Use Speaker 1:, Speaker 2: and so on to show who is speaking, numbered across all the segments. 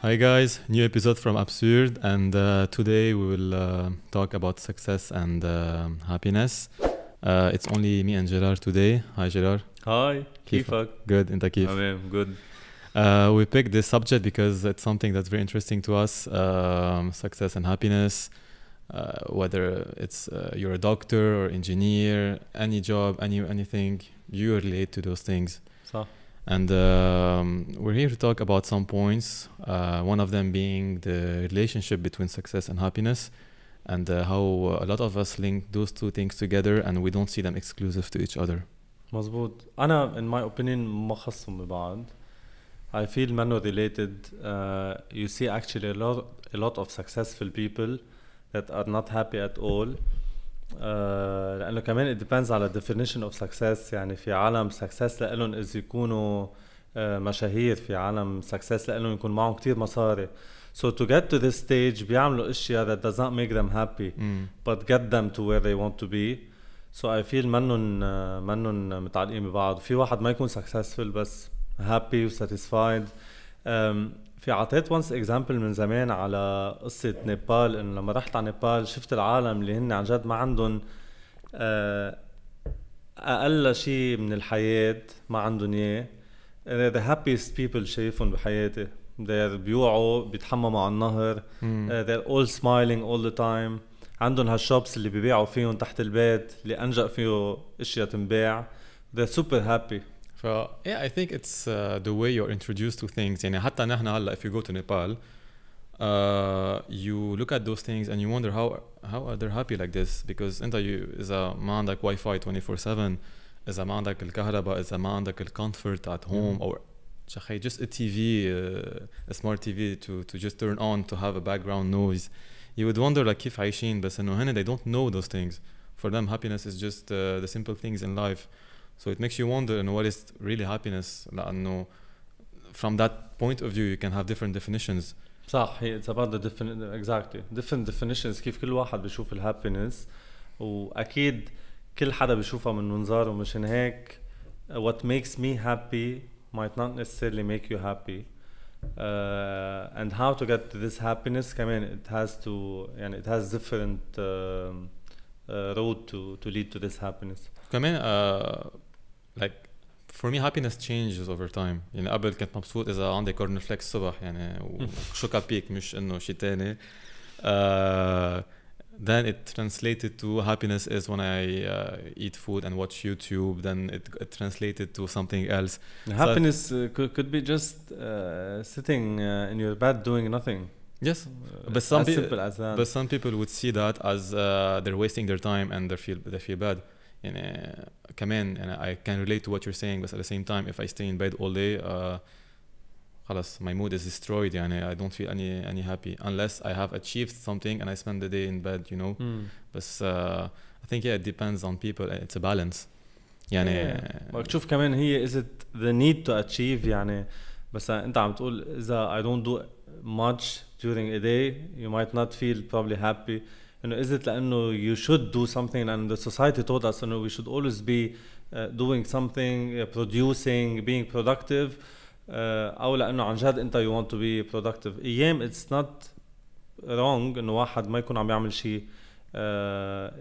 Speaker 1: Hi guys, new episode from ABSURDE, and today we will talk about success and happiness. It's only me and Gerard today. Hi Gerard.
Speaker 2: هاي كيفك؟
Speaker 1: Good, انت كيف?
Speaker 2: تمام good.
Speaker 1: We picked this subject because it's something that's very interesting to us, success and happiness. Whether it's you're a doctor or engineer, any job, anything, you relate to those things.
Speaker 2: صح.
Speaker 1: And we're here to talk about some points, one of them being the relationship between success and happiness, and how a lot of us link those two things together and we don't see them exclusive to each other.
Speaker 2: مزبوط. أنا in my opinion ما خصهم ببعض. I feel منه related. You see actually a lot of successful people that are not happy at all. لأنه كمان it depends على definition of success. يعني في عالم success لألهم إذا يكونوا مشاهير، في عالم success لألهم يكون معهم كتير مصاري. So to get to this stage بيعملوا أشياء that does not make them happy but get them to where they want to be. So I feel منن متعلقين ببعض. في واحد ما يكون successful بس happy و satisfied. في عطيت once example من زمان على قصة نيبال، إنه لما رحت على نيبال شفت العالم اللي هن عن جد ما عندهم أقل شيء من الحياة، ما عندهم إياه. They're the happiest people شايفهم بحياتي. They're بيوعوا بيتحمموا على النهر. They're all smiling all the time. عندهم هالشوبس اللي بيبيعوا فيهم تحت البيت اللي أنجأ فيه أشياء تنباع. They're super happy.
Speaker 1: Yeah, I think it's the way you're introduced to things. يعني حتى نحن هلا if you go to Nepal, you look at those things and you wonder how are they happy like this, because انت إذا ما عندك واي فاي 24/7، إذا ما عندك الكهرباء، إذا ما عندك الcomfort at home or just a TV, a smart TV to just turn on to have a background noise, you would wonder like كيف عايشين. بس إنه هنا they don't know those things. For them happiness is just the simple things in life. So it makes you wonder, what is really happiness? لأنه from that point of view you can have different definitions.
Speaker 2: صح. It's about the different definitions. كيف كل واحد بيشوف الهابينس، وأكيد كل حدا بيشوفها من منظاره. مشان هيك what makes me happy might not necessarily make you happy. And how to get to this happiness كمان it has different road to lead to this happiness.
Speaker 1: كمان like for me happiness changes over time. يعني قبل كنت مبسوط إذا عندي كورن فليكس الصبح يعني وشوكا بيك، مش إنه شيء تاني. Then it translated to happiness is when I eat food and watch YouTube. Then it translated to something else.
Speaker 2: Happiness could be just sitting in your bed doing nothing.
Speaker 1: Yes, but
Speaker 2: simple as that.
Speaker 1: But some people would see that as they're wasting their time and they feel bad. يعني كمان I can relate to what you're saying, but at the same time if I stay in bed all day خلاص my mood is destroyed. يعني I don't feel any happy unless I have achieved something and I spend the day in bed, but I think it depends on people. It's a balance. يعني
Speaker 2: بشوف كمان هي is it the need to achieve. يعني بس انت عم تقول إذا I don't do much during a day you might not feel probably happy. Is it لأنه you should do something and the society told us we should always be doing something, producing, being productive, أو لأنه عن جد أنت you want to be productive. أيام it's not wrong إنه واحد ما يكون عم يعمل شيء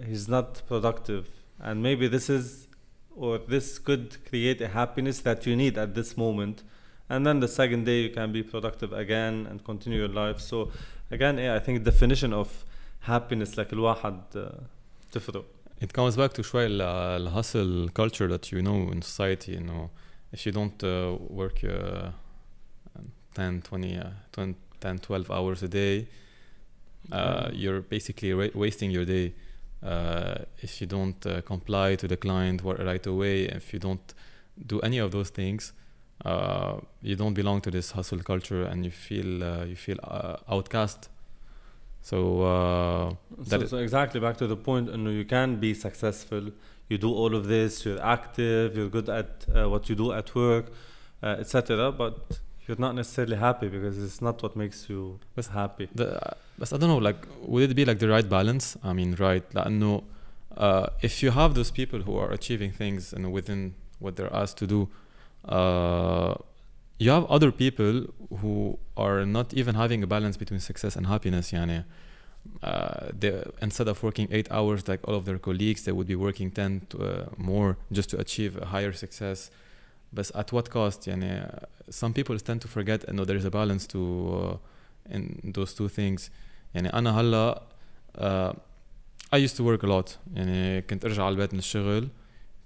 Speaker 2: he's not productive, and maybe this could create a happiness that you need at this moment, and then the second day you can be productive again and continue your life. So again I think definition of happiness like الواحد تفرق.
Speaker 1: It comes back to شوي the hustle culture that you know in society. If you don't work 10-12 hours a day, you're basically wasting your day. If you don't comply to the client right away, if you don't do any of those things, you don't belong to this hustle culture and you feel outcast. So
Speaker 2: exactly back to the point, you can be successful, you do all of this, you're active, you're good at what you do at work, etc., but you're not necessarily happy because it's not what makes you happy.
Speaker 1: But I don't know, like would it be like the right balance? I mean, right, لأنه if you have those people who are achieving things and within what they're asked to do, you have other people who are not even having a balance between success and happiness. يعني they, instead of working 8 hours like all of their colleagues, they would be working 10 to, more just to achieve a higher success. But at what cost? يعني some people tend to forget انه there is a balance to in those two things. يعني أنا هلا I used to work a lot. يعني كنت أرجع على البيت من الشغل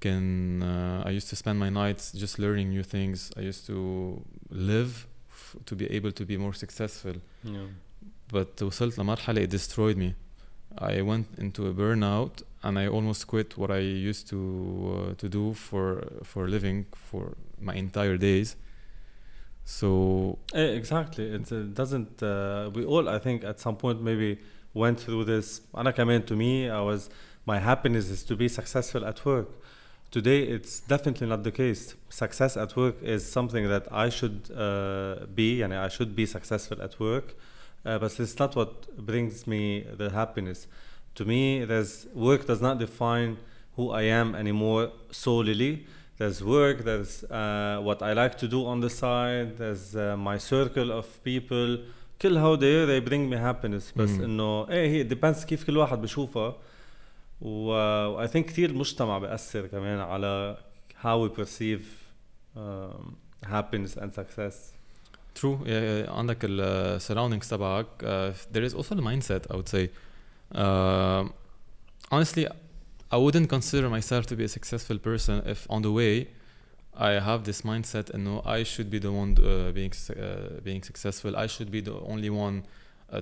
Speaker 1: كان I used to spend my nights just learning new things. I used to live to be able to be more successful.
Speaker 2: Yeah.
Speaker 1: But وصلت لمرحلة it destroyed me. I went into a burnout and I almost quit what I used to do for living for my entire days. So
Speaker 2: exactly, it doesn't we all I think at some point maybe went through this. أنا كمان, to me my happiness is to be successful at work. Today it's definitely not the case. Success at work is something that I should be, and I should be successful at work, but it's not what brings me the happiness. To me, work does not define who I am anymore solely. There's work, there's what I like to do on the side, there's my circle of people. كل هودي they bring me happiness. بس إنه هي depends كيف كل واحد بشوفها. و I think كثير المجتمع بيأثر كمان على how we perceive happiness and success.
Speaker 1: True. عندك ال surroundings تبعك. There is also the mindset, I would say. Honestly, I wouldn't consider myself to be a successful person if on the way I have this mindset and no, I should be the one being successful. I should be the only one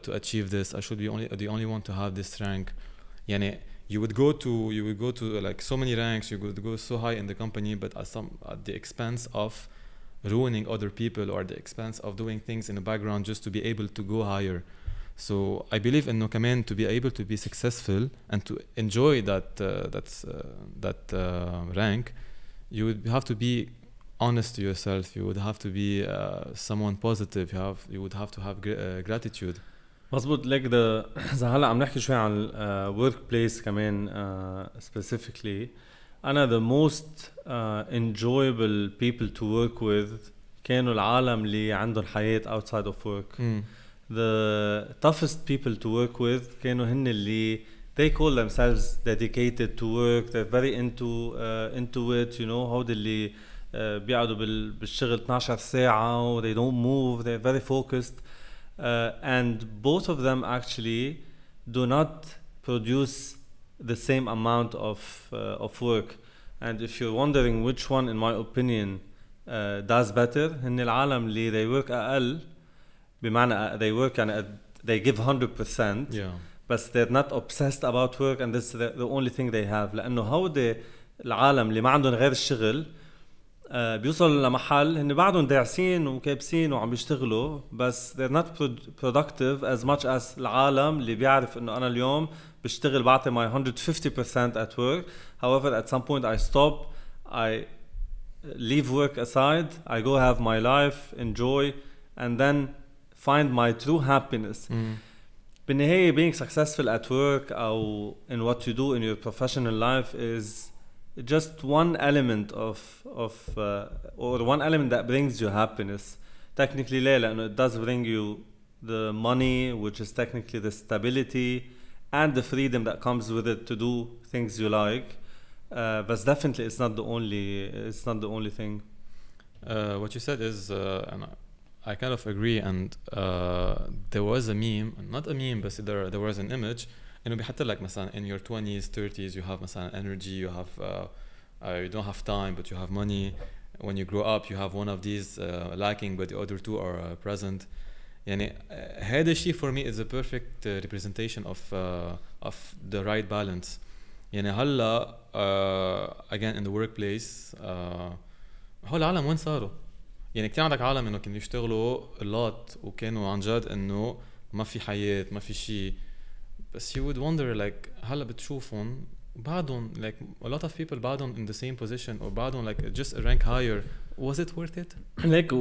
Speaker 1: to achieve this. I should be the only one to have this rank. يعني you would go to like so many ranks. You would go so high in the company, but at the expense of ruining other people or the expense of doing things in the background just to be able to go higher. So I believe in كمان to be able to be successful and to enjoy that rank, you would have to be honest to yourself. You would have to be someone positive. You would have to have gratitude.
Speaker 2: مظبوط. like إذا هلا عم نحكي شوي عن workplace كمان specifically, أنا the most enjoyable people to work with كانوا العالم اللي عندهم حياة outside of work. The toughest people to work with كانوا هن اللي they call themselves dedicated to work. They're very into it, you know. هود اللي بيقعدوا بالشغل 12 ساعة, they don't move, they're very focused. And both of them actually do not produce the same amount of work. And if you're wondering which one, in my opinion, does better, هن العالم اللي they work أقل, بمعنى they work and they give 100%, but they're not obsessed about work, and this is the only thing they have. لأنه هودي العالم اللي ما عندهم غير الشغل بيوصلوا لمحل هن بعدهم داعسين وكابسين وعم بيشتغلوا, بس they're not productive as much as العالم اللي بيعرف إنه أنا اليوم بشتغل بعطي my 150% at work. However, at some point I stop, I leave work aside, I go have my life, enjoy, and then find my true happiness. بالنهاية being successful at work أو in what you do in your professional life is just one element or one element that brings you happiness. Technically ليه؟ لأنه it does bring you the money, which is technically the stability and the freedom that comes with it to do things you like. But definitely it's not the only thing.
Speaker 1: What you said is and I kind of agree, and there was a meme, not a meme, but there was an image إنه بيحط لك مثلا in your 20s 30s you have مثلا energy, you have you don't have time but you have money. When you grow up you have one of these lacking but the other two are present. يعني هذا الشيء for me is a perfect representation of the right balance. يعني هلا again in the workplace هول العالم وين صاروا؟ يعني كتير عندك عالم انه كانوا يشتغلوا اللوت وكانوا عن جد انه ما في حياة ما في شيء, بس you would wonder like هلا بتشوفهم بعدهم like a lot of people بعدهم in the same position or بعدهم like just a rank higher. Was it worth it?
Speaker 2: like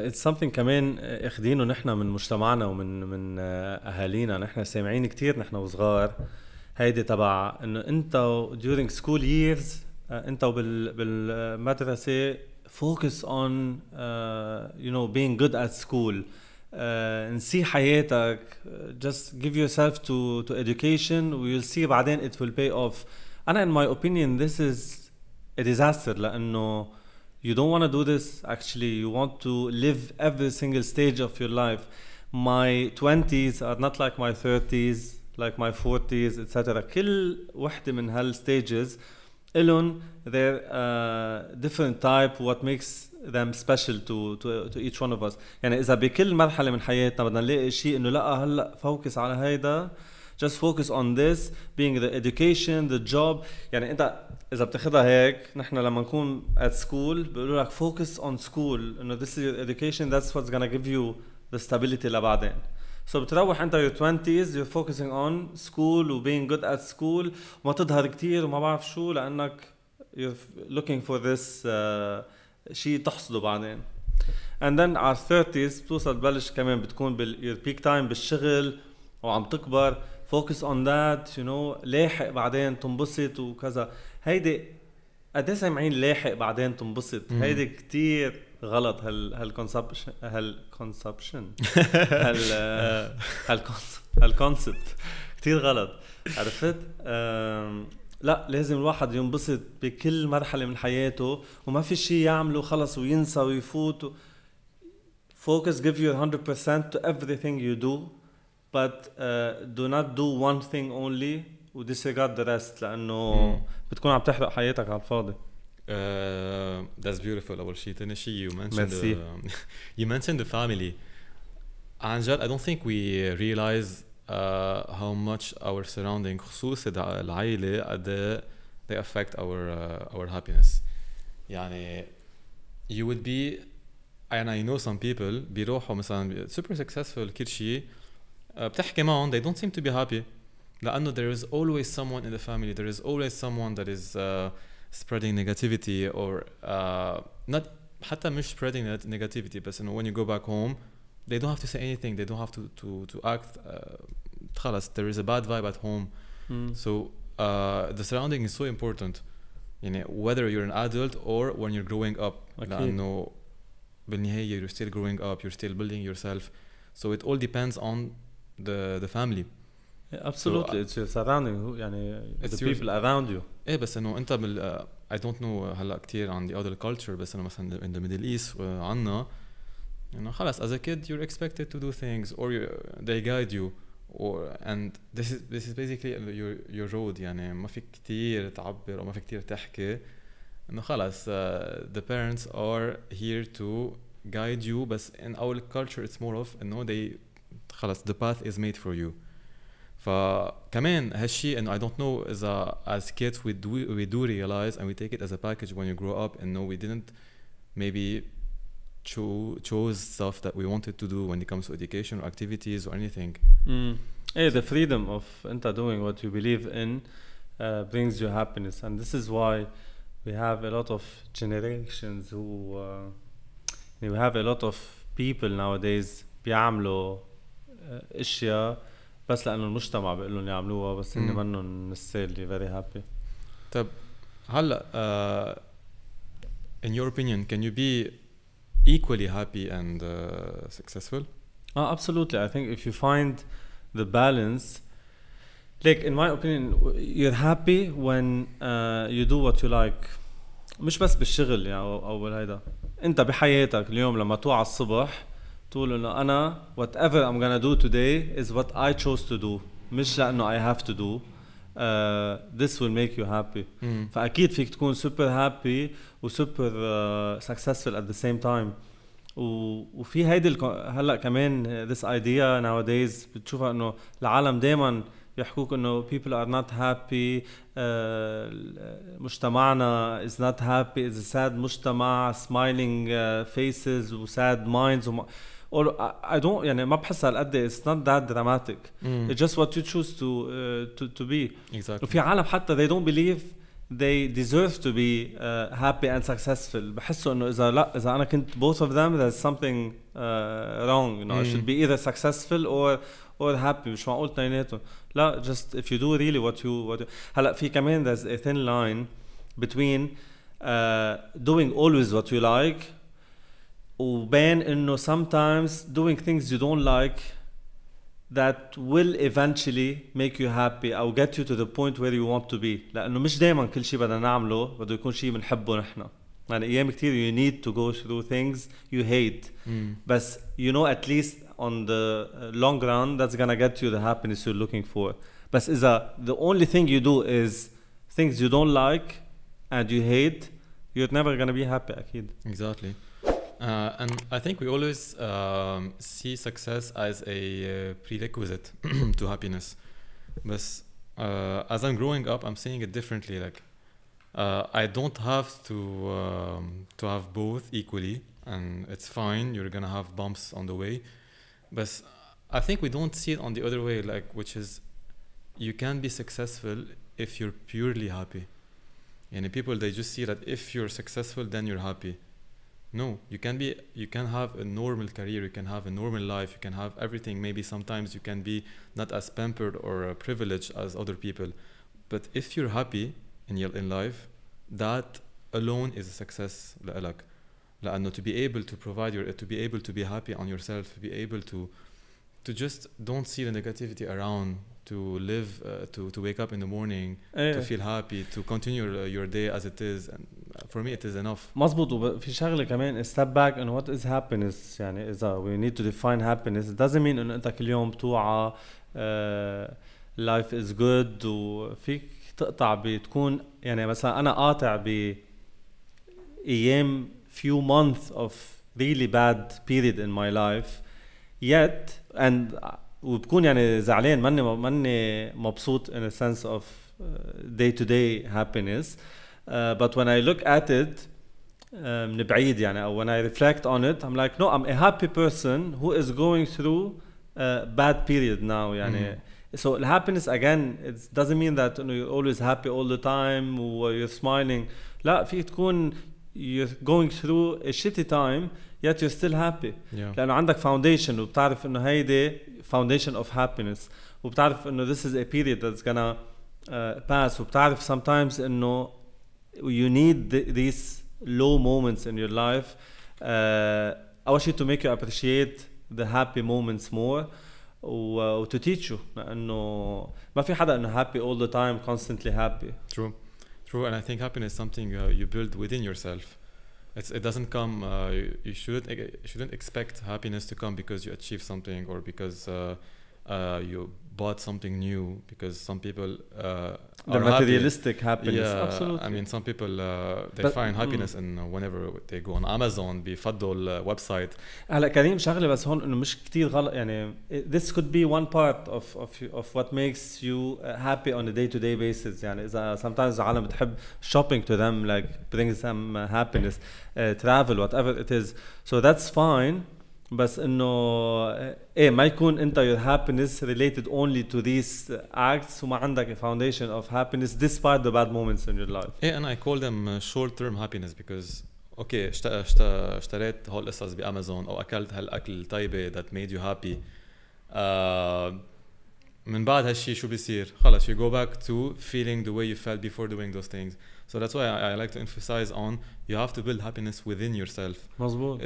Speaker 2: it's something كمان اخدينه نحن من مجتمعنا ومن اهالينا. نحن سامعين كتير نحن وصغار هيدي تبع انه انت during school years انت بالمدرسة focus on you know being good at school. نسي حياتك. Just give yourself to education. We'll see بعدين it will pay off. أنا in my opinion this is a disaster لأنه you don't want to do this. Actually you want to live every single stage of your life. My 20s are not like my 30s, like my 40s, etc. كل وحدة من هالstages إلهم their different type. What makes them special to each one of us. يعني إذا بكل مرحلة من حياتنا بدنا نلاقي شيء إنه لا هلا focus على هيدا. Just focus on this, being the education, the job. يعني أنت إذا بتاخدها هيك نحن لما نكون at school بيقولوا لك focus on school. إنه this is your education. That's what's gonna give you the stability لبعدين. So بتروح أنت your 20s you're focusing on school و being good at school وما تظهر كتير وما بعرف شو لأنك you're looking for this شيء تحصده بعدين. And then our 30s بتوصل تبلش كمان بتكون your peak time بالشغل وعم تكبر. Focus on that, you know. لاحق بعدين تنبسط وكذا. هيدي قد ايه سامعين لاحق بعدين تنبسط؟ هيدي كتير غلط. هالكونسبت كتير غلط. عرفت؟ لا لازم الواحد ينبسط بكل مرحلة من حياته وما في شيء يعمله خلص وينسى ويفوت. Focus, give your 100% to everything you do, but do not do one thing only و disregard the rest لأنه بتكون عم تحرق حياتك على الفاضي.
Speaker 1: That's beautiful. أول شيء تاني شيء you mentioned the family. عن جد I don't think we realize how much our surrounding خصوصا العائلة قد they affect our happiness. يعني you would be and I know some people بيروحوا مثلا super successful كل شيء بتحكي معهم they don't seem to be happy لأنه there is always someone in the family, there is always someone that is spreading negativity or not حتى مش spreading negativity بس إنه when you go back home they don't have to say anything, they don't have to act خلاص there is a bad vibe at home. So the surrounding is so important يعني whether you're an adult or when you're growing up لأنه بالنهاية you're still growing up, you're still building yourself, so it all depends on the family.
Speaker 2: Yeah, absolutely. So, it's your surrounding يعني the people around you.
Speaker 1: إيه بس إنه أنت I don't know هلا كتير عن the other culture بس إنه مثلا in the Middle East عنا إنه خلاص as a kid you're expected to do things or they guide you or and this is basically your road يعني ما فيك كتير تعبر أو ما فيك كتير تحكي إنه خلاص the parents are here to guide you بس in our culture it's more of إنه they خلاص the path is made for you. فكمان هالشيء إنه I don't know as kids we do realize and we take it as a package when you grow up and no we didn't maybe chose stuff that we wanted to do when it comes to education or activities or anything.
Speaker 2: Yeah, the freedom of أنت doing what you believe in brings you happiness and this is why we have a lot of generations who we have a lot of people nowadays بيعملوا اشياء بس لانه المجتمع بيقول لهم يعملوها بس انه منهم necessarily very happy.
Speaker 1: طب هلا in your opinion can you be equally happy and successful?
Speaker 2: Absolutely. I think if you find the balance, like in my opinion you're happy when you do what you like. مش بس بالشغل يعني او هيدا انت بحياتك اليوم لما توعى الصبح تقول انه انا whatever I'm gonna do today is what I chose to do مش لانه I have to do this will make you happy. فاكيد فيك تكون super happy و super successful at the same time وفي هيدي هلا كمان this idea nowadays بتشوفها انه العالم دائما يحكوك انه people are not happy مجتمعنا is not happy, is a sad مجتمع smiling faces و sad minds or I don't يعني ما بحسها هالقد it's not that dramatic. It's just what you choose to be.
Speaker 1: Exactly.
Speaker 2: وفي عالم حتى they don't believe they deserve to be happy and successful. بحسوا انه اذا انا كنت both of them there's something wrong, you know. I should be either successful or happy. مش معقول اثنيناتهم. لا just if you do really what you هلا في كمان there's a thin line between doing always what you like وبين إنه sometimes doing things you don't like that will eventually make you happy أو get you to the point where you want to be. لأنه مش دايما كل شيء بدنا نعمله بده يكون شيء بنحبه نحن. يعني أيام كتير you need to go through things you hate. بس you know at least on the long run that's gonna get you the happiness you're looking for. بس إذا the only thing you do is things you don't like and you hate, you're never gonna be happy أكيد.
Speaker 1: Exactly. And I think we always see success as a prerequisite to happiness. But as I'm growing up, I'm seeing it differently. Like I don't have to have both equally, and it's fine. You're gonna have bumps on the way. But I think we don't see it on the other way, like which is you can be successful if you're purely happy. And people, they just see that if you're successful, then you're happy. No, you can have a normal career, you can have a normal life, you can have everything. Maybe sometimes you can be not as pampered or privileged as other people. But if you're happy in life, that alone is a success. لأنه to be able to provide to be able to be happy on yourself, to be able to just don't see the negativity around, to live, to wake up in the morning, to feel happy, to continue your day as it is. And for me, it is enough.
Speaker 2: مظبوط. وفي شغلة كمان step back and what is happiness. يعني إذا we need to define happiness, it doesn't mean إنه أنت كل يوم توعى life is good وفيك تقطع بتكون يعني مثلا أنا قاطع بأيام few months of really bad period in my life yet and وبكون يعني زعلان ماني مبسوط in a sense of day-to-day happiness. But when I look at it من بعيد يعني أو when I reflect on it, I'm like, no, I'm a happy person who is going through a bad period now يعني. So happiness again, it doesn't mean that you're always happy all the time or you're smiling. لا, فيك تكون you're going through a shitty time yet you're still happy. لأنه عندك foundation وبتعرف إنه هيدي foundation of happiness وبتعرف إنه this is a period that's gonna pass وبتعرف sometimes إنه you need these low moments in your life أول شيء to make you appreciate the happy moments more to teach you لأنه ما في حدا إنه happy all the time constantly happy.
Speaker 1: True, and I think happiness is something you build within yourself. It doesn't come. You shouldn't expect happiness to come because you achieve something or because you bought something new. Because some people
Speaker 2: the materialistic happiness.
Speaker 1: Yeah,
Speaker 2: absolutely.
Speaker 1: I mean, some people they find happiness in whenever they go on Amazon, بيفضوا الويبسايت.
Speaker 2: هلا كريم شغله بس هون انه مش كتير غلط يعني this could be one part of what makes you happy on a day-to-day basis. يعني إذا sometimes العالم بتحب shopping to them like brings them happiness, travel, whatever it is. So that's fine. بس انه ايه ما يكون انت your happiness related only to these acts وما عندك a foundation of happiness despite the bad moments in your life.
Speaker 1: And I call them short-term happiness because okay اشتريت هول القصص بأمازون أو أكلت هالأكل طيبة that made you happy. من بعد هالشي شو بيصير؟ خلص you go back to feeling the way you felt before doing those things. So that's why I like to emphasize on you have to build happiness within yourself.
Speaker 2: مظبوط.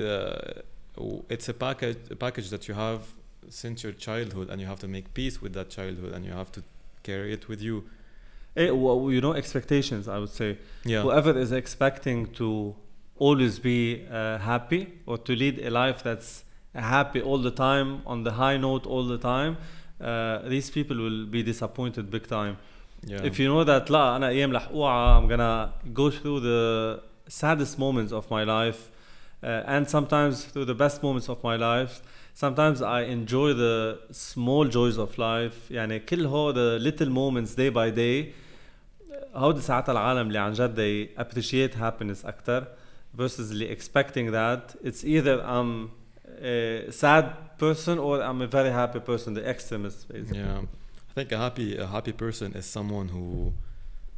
Speaker 1: It's a package that you have since your childhood and you have to make peace with that childhood and you have to carry it with you.
Speaker 2: You know, expectations, I would say.
Speaker 1: Yeah.
Speaker 2: Whoever is expecting to always be happy or to lead a life that's happy all the time, on the high note all the time, these people will be disappointed big time.
Speaker 1: Yeah.
Speaker 2: If you know that لا أنا أيام رح أوعى I'm gonna go through the saddest moments of my life and sometimes through the best moments of my life. Sometimes I enjoy the small joys of life. يعني كل هو the little moments day by day. هودي ساعتها العالم اللي عن جد they appreciate happiness أكتر versus اللي expecting that. It's either I'm a sad person or I'm a very happy person, the extremist basically.
Speaker 1: Yeah, I think a happy person is someone who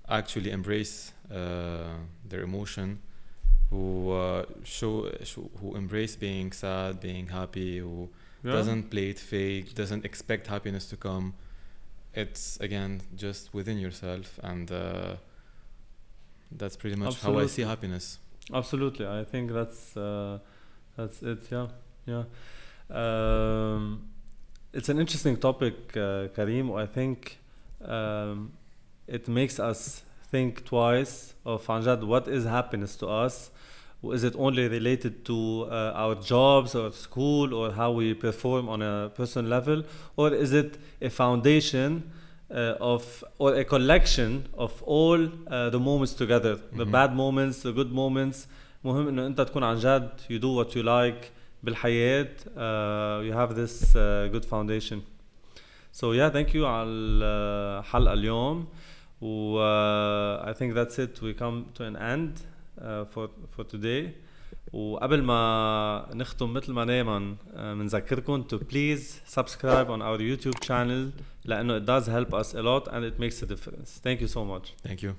Speaker 1: actually embrace their emotion, who embrace being sad, being happy, who doesn't play it fake, doesn't expect happiness to come. It's again just within yourself, and That's pretty much how I see happiness.
Speaker 2: Absolutely, I think that's it. Yeah. It's an interesting topic, Kareem. I think it makes us think twice of Anjad, what is happiness to us? Is it only related to our jobs or school or how we perform on a personal level, or is it a foundation or a collection of all the moments together, the bad moments, the good moments. مهم إنه أنت تكون عن جد you do what you like بالحياة. You have this good foundation. So yeah, thank you على الحلقة اليوم. I think that's it. We come to an end for today. وقبل ما نختم مثل ما دايما بنذكركم to please subscribe on our YouTube channel لأنه it does help us a lot and it makes a difference. Thank you so much.
Speaker 1: Thank you.